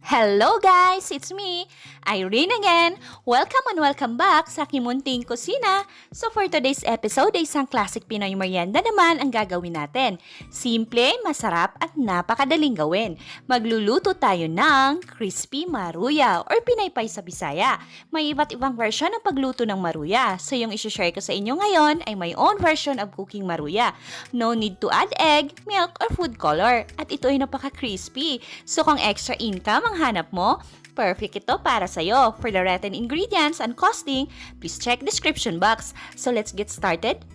Hello guys! It's me, Irene again. Welcome and welcome back sa aking munting kusina. So for today's episode ay isang classic Pinoy merienda naman ang gagawin natin. Simple, masarap at napakadaling gawin. Magluluto tayo ng crispy maruya or pinaypay sa Bisaya. May iba't ibang version ng pagluto ng maruya. So yung isi-share ko sa inyo ngayon ay my own version of cooking maruya. No need to add egg, milk or food color. At ito ay napaka-crispy. So kung extra income ang hanap mo, perfect ito para sa'yo. For the written ingredients and costing, please check description box. So let's get started.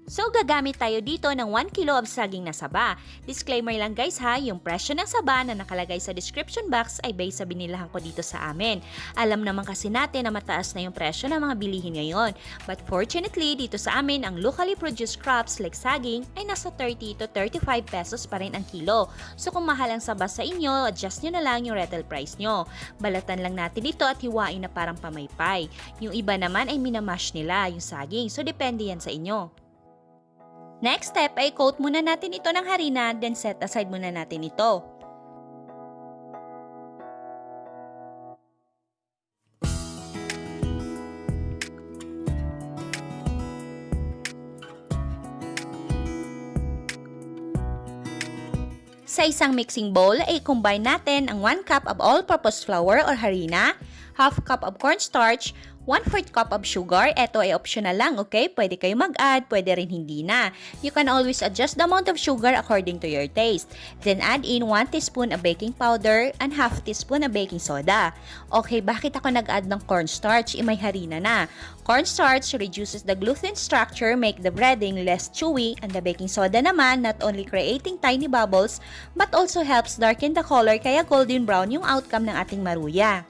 So, gagamit tayo dito ng 1 kilo of saging na saba. Disclaimer lang guys ha, yung presyo ng saba na nakalagay sa description box ay based sa binilhan ko dito sa amin. Alam naman kasi natin na mataas na yung presyo ng mga bilihin ngayon. But fortunately, dito sa amin, ang locally produced crops like saging ay nasa 30 to 35 pesos pa rin ang kilo. So, kung mahal ang saba sa inyo, adjust nyo na lang yung retail price nyo. Balatan lang natin ito at hiwain na parang pamaypay. Yung iba naman ay minamash nila yung saging. So, depende yan sa inyo. Next step ay coat muna natin ito ng harina, then set aside muna natin ito. Sa isang mixing bowl ay combine natin ang 1 cup of all-purpose flour or harina, half cup of cornstarch, 1/4 cup of sugar. Ito ay optional lang, okay? Pwede kayo mag-add, pwede rin hindi na. You can always adjust the amount of sugar according to your taste. Then add in 1 teaspoon of baking powder and half teaspoon of baking soda. Okay, bakit ako nag-add ng cornstarch? May harina na. Cornstarch reduces the gluten structure, make the breading less chewy, and the baking soda naman not only creating tiny bubbles but also helps darken the color kaya golden brown yung outcome ng ating maruya.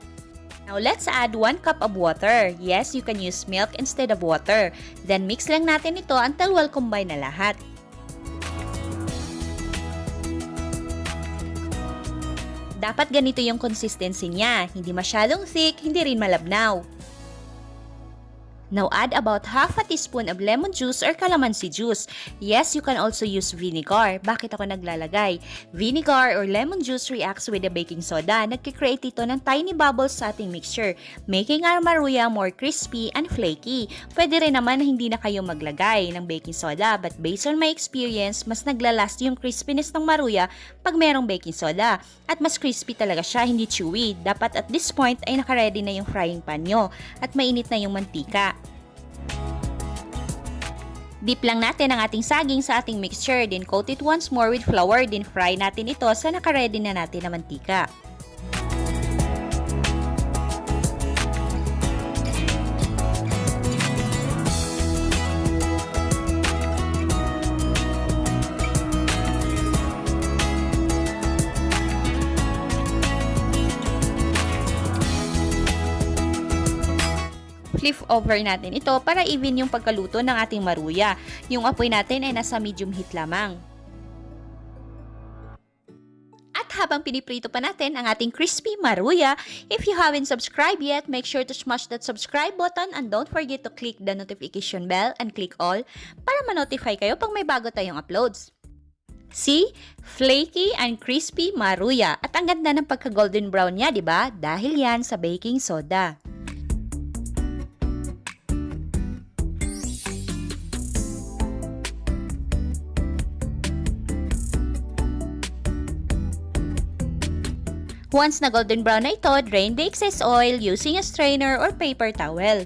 Now, let's add 1 cup of water. Yes, you can use milk instead of water. Then, mix lang natin ito until well combined na lahat. Dapat ganito yung consistency niya. Hindi masyadong thick, hindi rin malabnaw. Now, add about half a teaspoon of lemon juice or calamansi juice. Yes, you can also use vinegar. Bakit ako naglalagay? Vinegar or lemon juice reacts with the baking soda. Nagkikreate ito ng tiny bubbles sa ating mixture, making our maruya more crispy and flaky. Pwede rin naman na hindi na kayo maglagay ng baking soda, but based on my experience, mas naglalast yung crispiness ng maruya pag merong baking soda. At mas crispy talaga siya, hindi chewy. Dapat at this point ay nakaready na yung frying pan nyo at mainit na yung mantika. Dip lang natin ang ating saging sa ating mixture, then coat it once more with flour, then fry natin ito sa naka-ready na natin na mantika. Flip over natin ito para even yung pagkaluto ng ating maruya. Yung apoy natin ay nasa medium heat lamang. At habang piniprito pa natin ang ating crispy maruya, if you haven't subscribed yet, make sure to smash that subscribe button and don't forget to click the notification bell and click all para ma-notify kayo pag may bago tayong uploads. See? Flaky and crispy maruya. At ang ganda ng pagka-golden brown niya, di ba? Dahil yan sa baking soda. Once na golden brown na ito, drain the excess oil using a strainer or paper towel.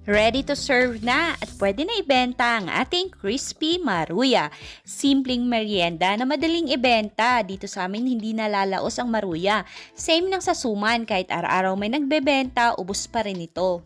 Ready to serve na at pwede na ibenta ang ating crispy maruya. Simpleng merienda na madaling ibenta. Dito sa amin hindi nalalaos ang maruya. Same lang sa suman, kahit araw-araw may nagbebenta, ubos pa rin ito.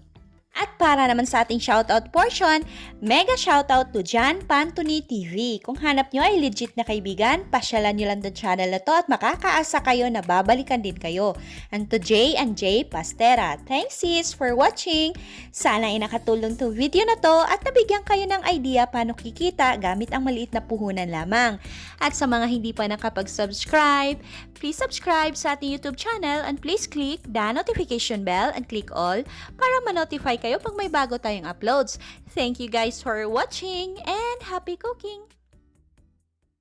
At para naman sa ating shoutout portion, mega shoutout to Jan Pantuni TV. Kung hanap nyo ay legit na kaibigan, pasyalan nyo lang the channel na to at makakaasa kayo na babalikan din kayo. And to J and J Pastera, thanks sis for watching. Sana ay nakatulong to video na to at nabigyan kayo ng idea paano kikita gamit ang maliit na puhunan lamang. At sa mga hindi pa nakapag-subscribe, please subscribe sa ating YouTube channel and please click the notification bell and click all para ma-notify kayo pag may bago tayong uploads. Thank you guys for watching and happy cooking!